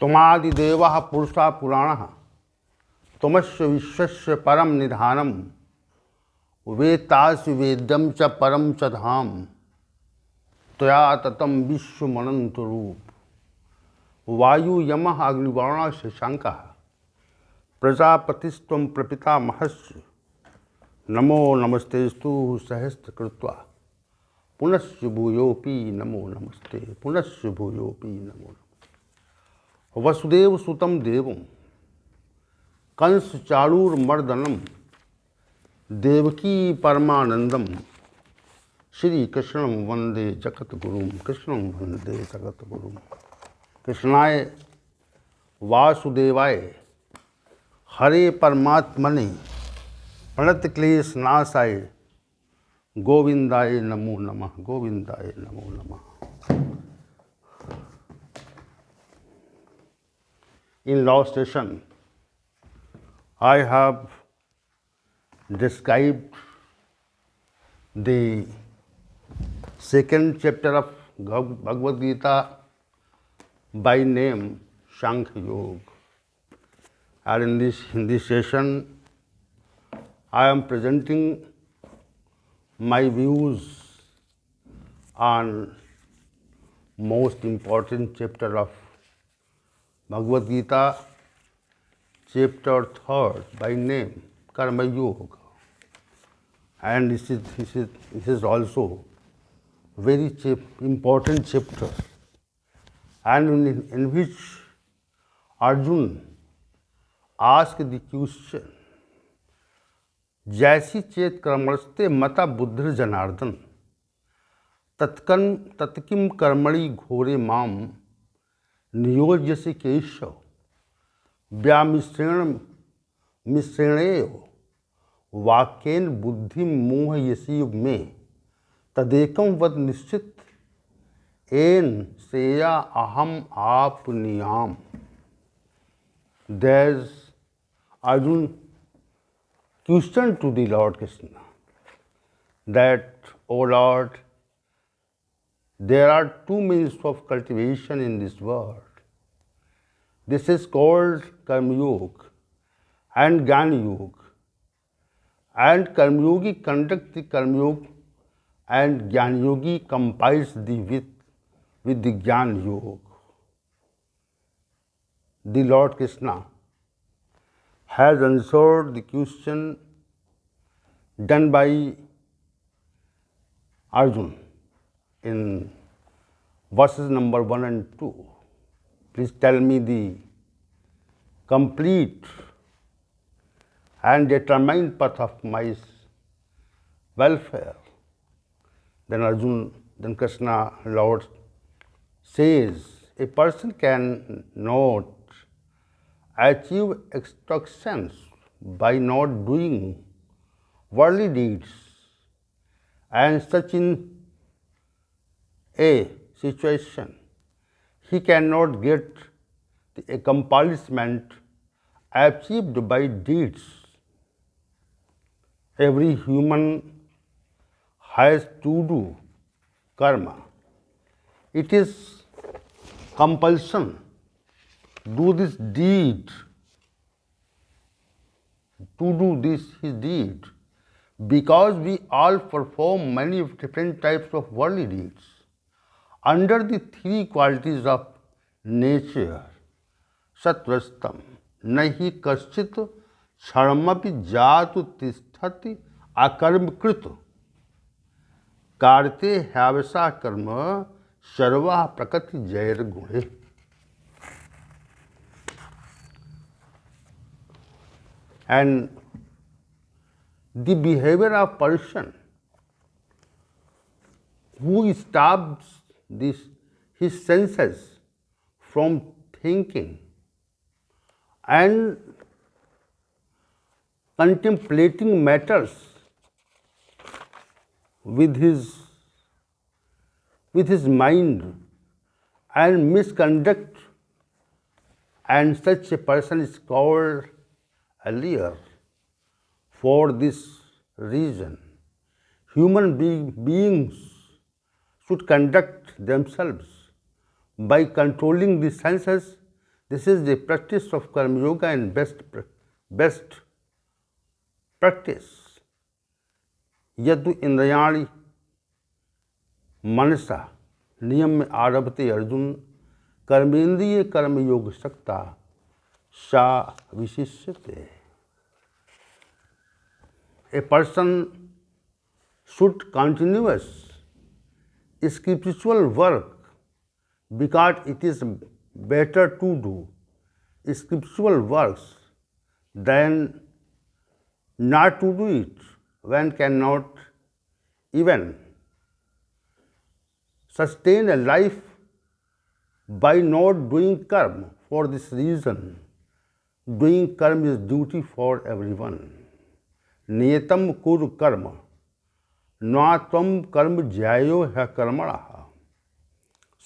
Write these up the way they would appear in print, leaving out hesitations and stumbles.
त्वमादिदेवः पुरुषः पुराणः त्वमस्य विश्वस्य परम निधानम वेत्तासि वेद्यं च परम च धाम त्वया ततं विश्वमनंत रूप वायु यमः अग्निवर्णः शशांकः प्रजापतिस्त्वं प्रपितामहस्य नमो नमस्तेस्तु सहस्रकृत्वा पुनश्च भूयोऽपि नमो नमस्ते पुनश्च भूयोऽपि नमो नमस्ते। वसुदेव सुतं देवं कंस चाणूरमर्दनं देवकी परमानंदम श्री कृष्णं वंदे जगद्गुरुं कृष्णं वंदे जगद्गुरुं। कृष्णाय वासुदेवाय हरे परमात्मने प्रणतक्लेशनाशाय गोविंदाय नमो नमः गोविंदाय नमो नमः। In last session, I have described the second chapter of Bhagwadgita by name Sankhya Yoga. And in this session, I am presenting my views on most important chapter of Bhagwadgita, chapter 3 by name Karmayoga. And this is also very important chapter, and in which Arjun asked the question, जैसी चेत कर्मणस्ते मता बुद्धिर जनार्दन तत्किम कर्मणि घोरे माम नियोज्यसि केशव मिश्रणेय वाक्येन बुद्धि मोहयसी में तदेकम वद निश्चित एन सेया अहम आपनियाम। There's Arjun question to the Lord Krishna that, O Lord, there are two means of cultivation in this world. This is called Karmayoga and Jnana Yoga. And Karmayogi conduct the Karmayoga and Jnana Yogi combines with the Jnana Yoga. The Lord Krishna has answered the question done by Arjun in verses number 1 and 2. Please tell me the complete and determined path of my welfare. Then Krishna, Lord, says, a person can not achieve extractions by not doing worldly deeds, and such in a situation he cannot get the accomplishment achieved by deeds. Every human has to do karma. It is compulsion. Do this deed, to do this his deed, because we all perform many different types of worldly deeds under the three qualities of nature. Satvastam nahi kaschit sharmapi jatu tisthati akarmkrit karte havasa karma sarva prakati jair gune. And the behavior of person who stops his senses from thinking and contemplating matters with his mind and misconduct, and such a person is called a liar. For this reason, human beings should conduct themselves by controlling the senses This is the practice of Karmayoga and best practice. Yadu इंद्रियाणि मनसा नियम में आरभते अर्जुन कर्मेंद्रिय कर्मयोग सक्ता सा विशिष्यते. A person should continuous spiritual work because it is better to do spiritual works than not to do it. One cannot even sustain a life by not doing karma. For this reason, doing karma is duty for everyone. नियतम कुरु कर्म न त्वं कर्म ज्यायो है कर्मणः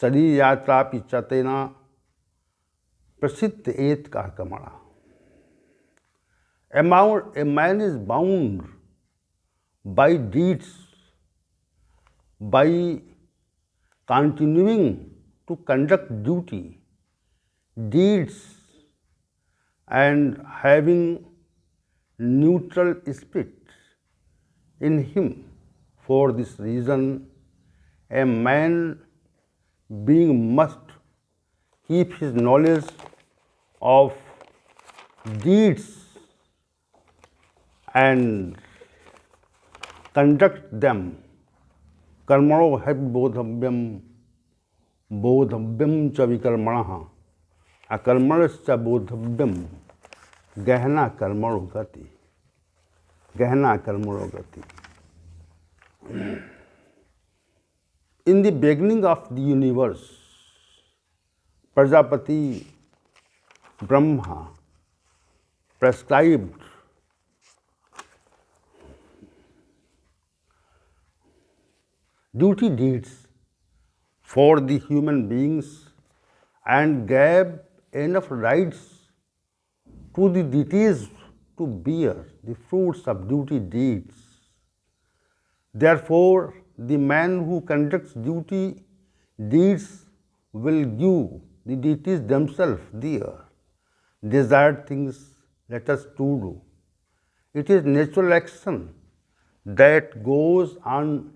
शरीर यात्रा पिचतेना प्रसिद्ध एत का कर्मणः. A man is bound by deeds by continuing to conduct duty deeds and having neutral spirit in him. For this reason, a man being must keep his knowledge of deeds and conduct them. Karmano bodhavyam cha vikarmanaha akarmanascha bodhavyam gehna karmano gati. Gehna karmano gati. In the beginning of the universe, Prajapati Brahma prescribed duty deeds for the human beings and gave enough rights to the deities to bear the fruits of duty deeds. Therefore, the man who conducts duty deeds will give the deities themselves their desired things let us to do. It is natural action that goes on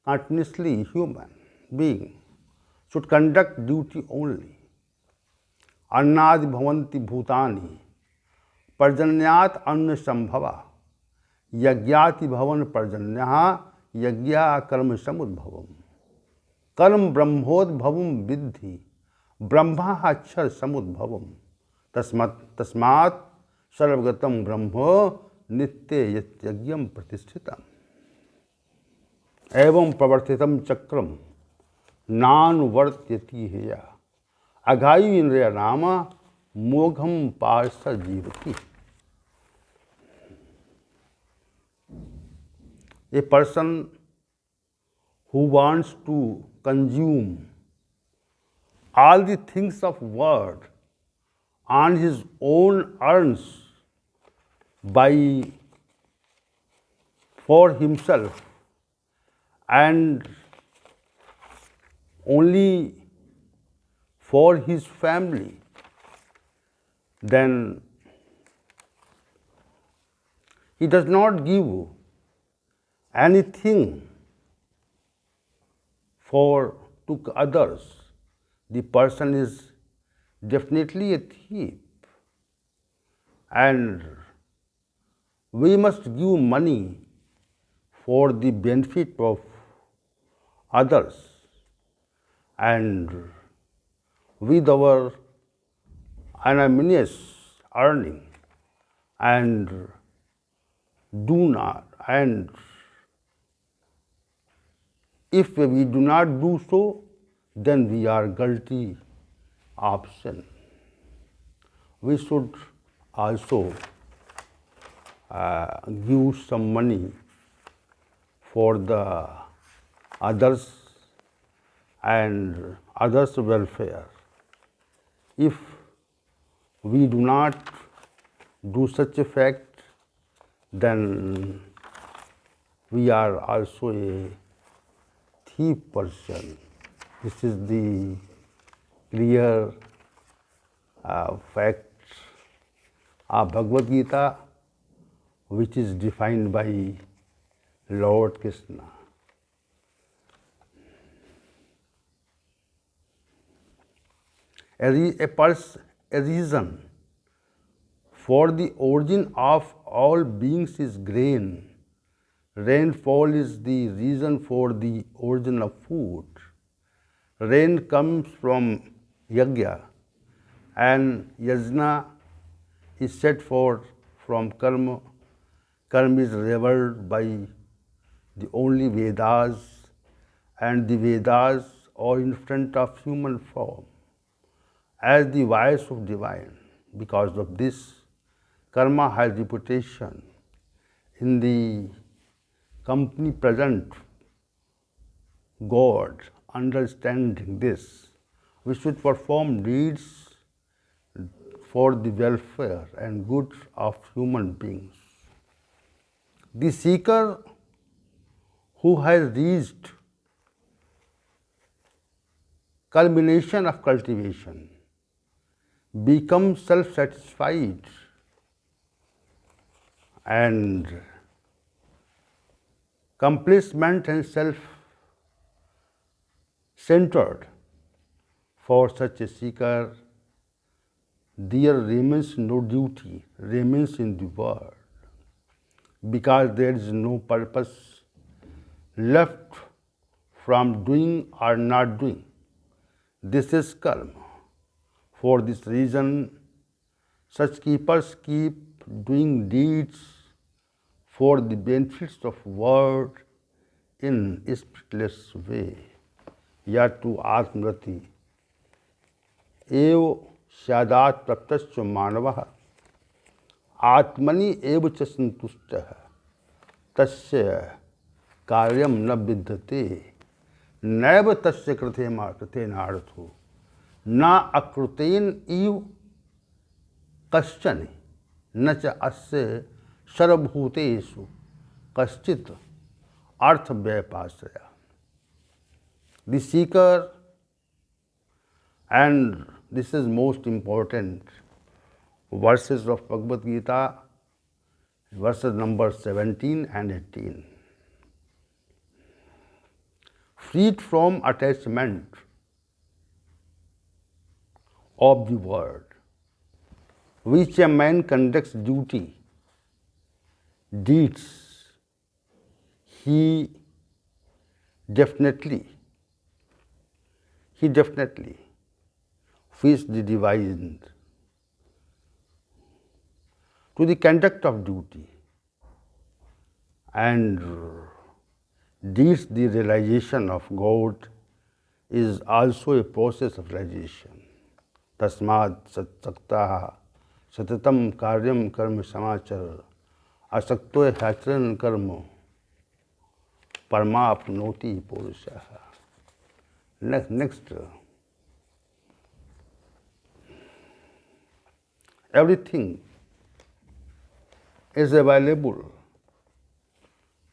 continuously. Human being should conduct duty only. Annadi bhavanti bhutani parjanyat anna sambhava yagyati bhavan parjanyaha yagya karma samudbhavam. Karm brahmodbhavam vidhi brahma achar samudbhavam tasmat sarvagatam brahma nitya yagyam pratishthitam. एवं प्रवर्तितम चक्रम नानुवर्त्यति हेया अघायु इंद्रिय नाम मोघम पार्थ जीवति. A person who wants to consume all the things of world on his own earns by for himself and only for his family, then he does not give anything to others. The person is definitely a thief, and we must give money for the benefit of others, and with our anonymous earning, and if we do not do so, then we are guilty of sin. We should also give some money for the others and others' welfare. If we do not do such a fact, then we are also a thief person. This is the clear facts of Bhagwadgita, which is defined by Lord Krishna. A reason for the origin of all beings is grain. Rainfall is the reason for the origin of food. Rain comes from yajna, and yajna is set for from karma. Karma is revered by the only Vedas, and the Vedas are in front of human form as the voice of divine. Because of this, karma has reputation in the company present. God, understanding this, we should perform deeds for the welfare and good of human beings. The seeker who has reached culmination of cultivation becomes self-satisfied and complacent and self-centered. For such a seeker, there remains no duty, remains in the world, because there is no purpose left from doing or not doing. This is karma. For this reason, such keepers keep doing deeds for the benefits of world in a spiritless way. Yatu atmrati ev syadat praptasya manavah atmani ev cha santushtah tasya karyam na vidyate naiva tasya कृतेनार्थो न अकृतेन इव कश्चन न च अस्य सर्वभूतेषु कश्चित् अर्थ व्यपाश्रया. The seeker, and this is most important verses of Bhagavad Gita, verses number 17 and 18. Freed from attachment of the world, which a man conducts duty, deeds, he definitely feels the divine to the conduct of duty, and deeds, the realization of God, is also a process of realization. Tasmad satsaktaha satatam karyam karma samachar asakto hachran karma parmapnoti purushaha. Next, everything is available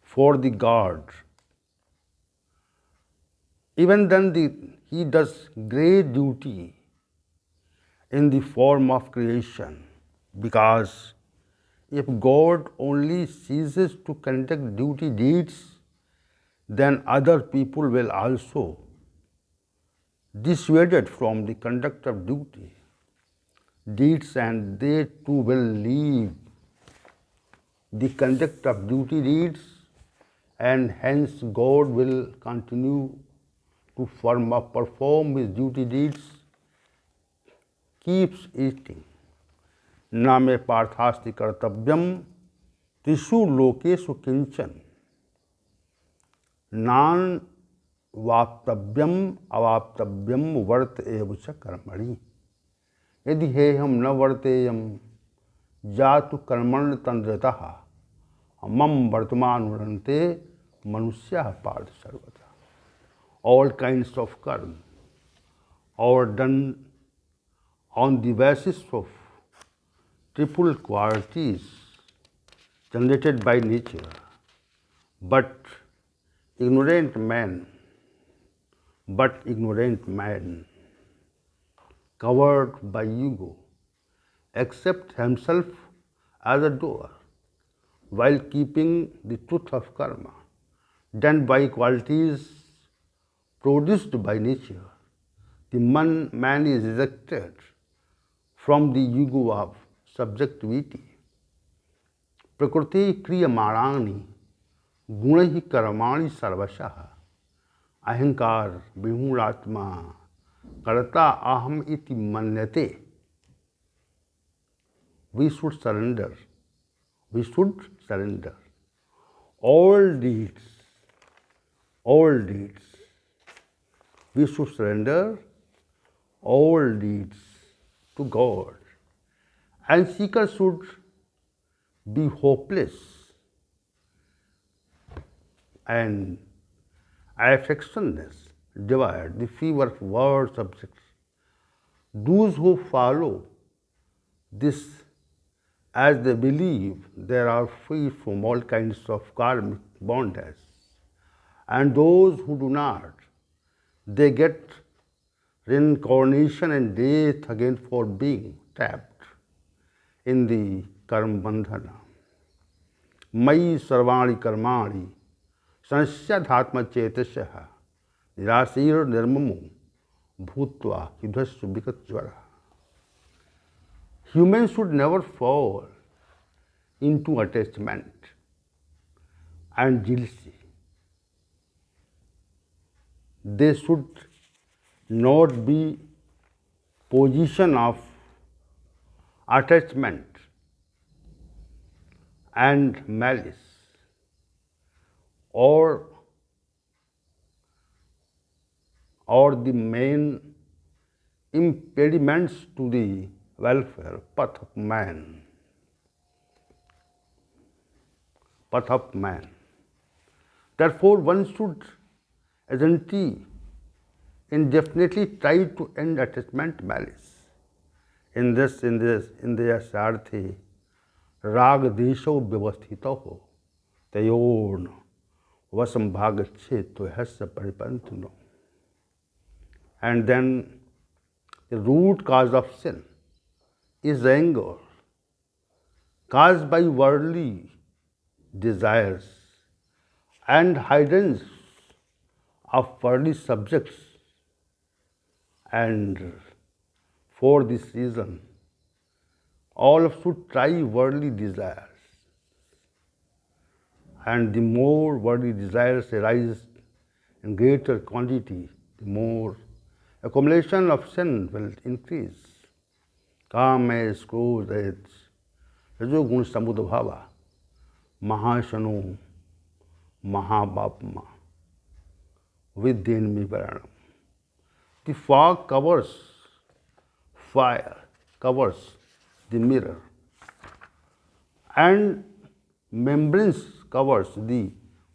for the God. Even then he does great duty in the form of creation, because if God only ceases to conduct duty deeds, then other people will also dissuaded from the conduct of duty deeds, and they too will leave the conduct of duty deeds, and hence God will continue to perform his duty deeds, keeps eating. नामे पार्थास्ति कर्तव्यम त्रिषु लोकेषु किंचन नान वाप्तव्यम अवाप्तव्यम वर्त एव च कर्मणि यदि हेयम न वर्तेयम जातु कर्मण्य तंद्रतः मम वर्तमानुरन्ते मनुष्यः पार्थ सर्वथा. All kinds of karma are done on the basis of triple qualities generated by nature, but ignorant man covered by ego, accepts himself as a doer, while keeping the truth of karma, done by qualities produced by nature. The man is rejected from the ego of subjectivity. प्रकृति क्रियमाणानि गुणैः कर्माणि सर्वशः अहंकार विमूढ़ात्मा कर्ता अहम इति मन्यते. We should surrender. We should surrender all deeds. All deeds. We should surrender all deeds to God. And seeker should be hopeless and affectionless, devoured the fever of world subjects. Those who follow this as they believe they are free from all kinds of karmic bondage, and those who do not, they get reincarnation and death again for being trapped in the karma bandhana. Mai sarvani karmani sansyadhatma chetasya nirasir nirmamo bhutva yudhasya vikatjvara. Humans should never fall into attachment and jealousy. They should not be position of attachment and malice or the main impediments to the welfare path of man. Path of man. Therefore, one should indefinitely try to end attachment malice. In this arthi, rag desho vyavasthito tayorn vasam bhagacheto hasya paripantano. And then the root cause of sin is anger, caused by worldly desires and hindrance of worldly subjects. And for this reason, all should try worldly desires. And the more worldly desires arise in greater quantity, the more accumulation of sin will increase. Kames, krodhes, rajogun samudbhava, mahashano, mahabapma, vidyenmi varanam. The fog covers fire, covers the mirror, and membranes covers the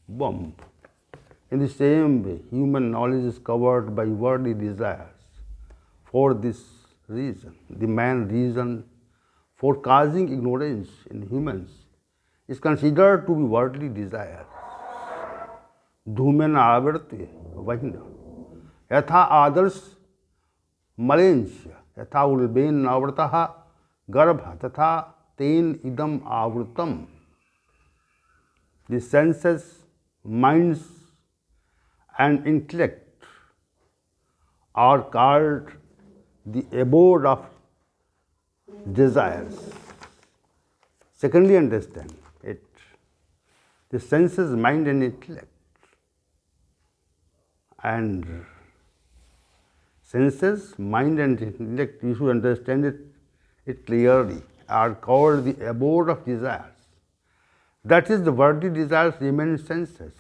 bomb. In the same way, human knowledge is covered by worldly desires. For this reason, the main reason for causing ignorance in humans is considered to be worldly desires. Dhumen avarti vahina yatha adars malensya yatha ulben avrataha garbha tatha ten idam avrutam. The senses, minds, and intellect are called the abode of desires. Secondly, understand it. The senses, mind, and intellect. And senses, mind, and intellect, you should understand it clearly, are called the abode of desires. That is, the worldly desires remain in senses.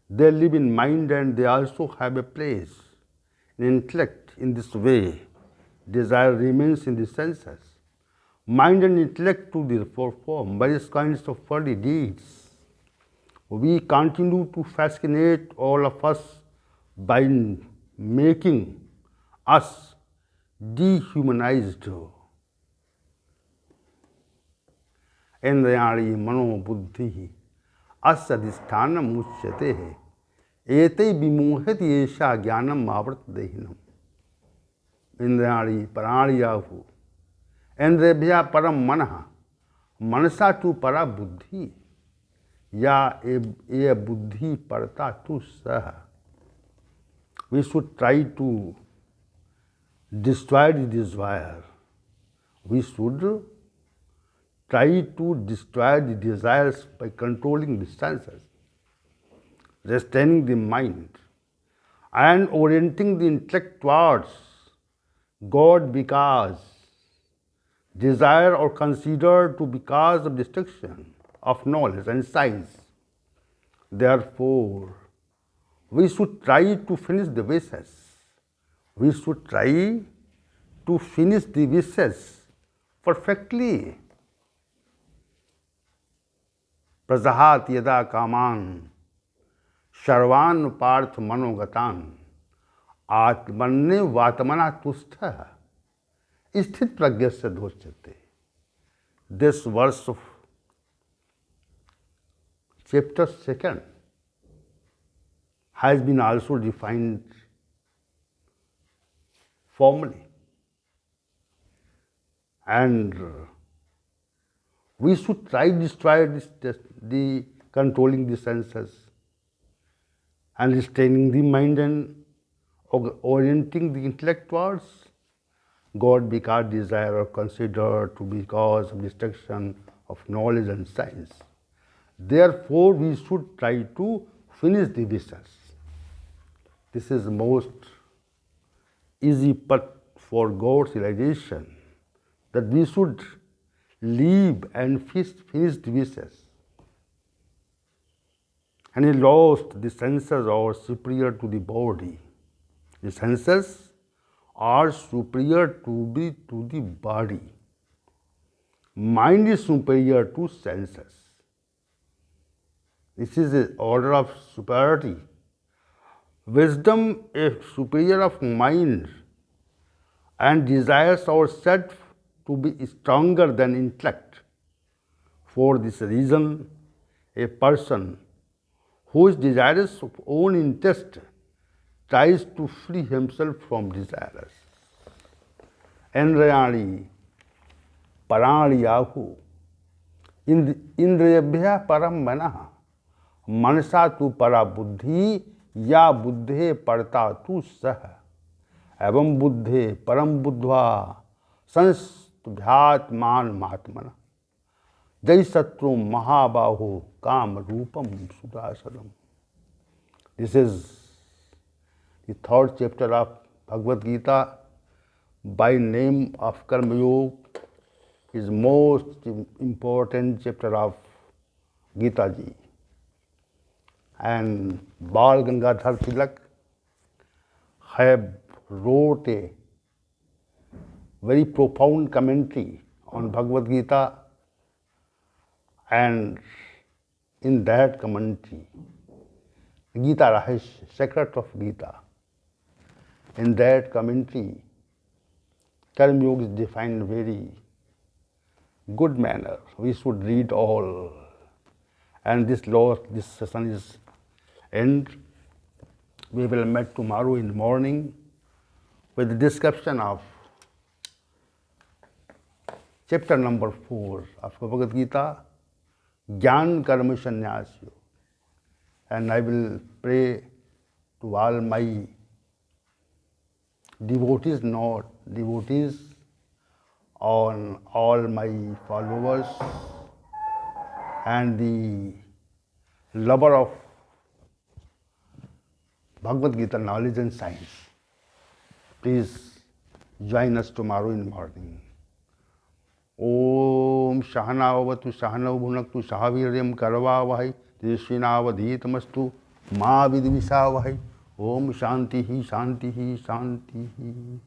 They live in mind and they also have a place in intellect. In this way, desire remains in the senses. Mind and intellect to perform various kinds of worldly deeds. We continue to fascinate all of us by making us dehumanized. Indrayani mano buddhi asadhisthanam uchyate ete vimohati esha jnanam avrat dehinam. इंद्रियाणि पराणि इंद्रियभ्यः परम मनः मनसा तु परा बुद्धि या ये बुद्धि परता तु सह. We should try to destroy the desire. We should try to destroy the desires by controlling the senses, restraining the mind, and orienting the intellect towards God, because desire or considered to be cause of destruction of knowledge and science. Therefore, we should try to finish the wishes. We should try to finish the wishes perfectly. Prajahat yada kaman sarvan parth manogatan atmanne vatmana tushtha sthit pragyasya dhosyate. This verse of chapter 2 has been also defined formally, and we should try to destroy the controlling the senses and restraining the mind and orienting the intellect towards God, because desire are considered to be cause of destruction of knowledge and science. Therefore, we should try to finish the wishes. This is the most easy path for God's realization, that we should live and finish the wishes. And he lost the senses are superior to the body. The senses are superior to the body. Mind is superior to senses. This is the order of superiority. Wisdom is superior of mind, and desires are said to be stronger than intellect. For this reason, a person who is desirous of own interest tries to free himself from desires. Indrayani paraniyahu indriyabhya param manah manasa tu para buddhi या बुद्धे परता तु सह एवं बुद्धे परम बुद्ध्वा संस्तुभ्यात्मान महात्मना जय शत्रु महाबाहो काम रूपम सुदासनम. This is the third chapter of Bhagwadgita by name of Karmayoga, is most important chapter of Gita ji. And Bal Gangadhar Tilak have wrote a very profound commentary on Bhagavad Gita, and in that commentary, Gita Rahasya, secret of Gita, in that commentary, Karmayoga is defined very good manner. We should read all. And this session is end. We will meet tomorrow in the morning with the description of chapter number 4 of Bhagavad Gita, Jnana Karma Sannyasya. And I will pray to all my devotees, not devotees, on all my followers and the lover of Bhagavad Gita knowledge and science. Please join us tomorrow in the morning. Om Shahanavatu Shahanau Bhunaktu Shahaviryam Karavavahai Trishinavadhitamastu Ma Vidvishavahai. Om Shantihi Shantihi Shantihi.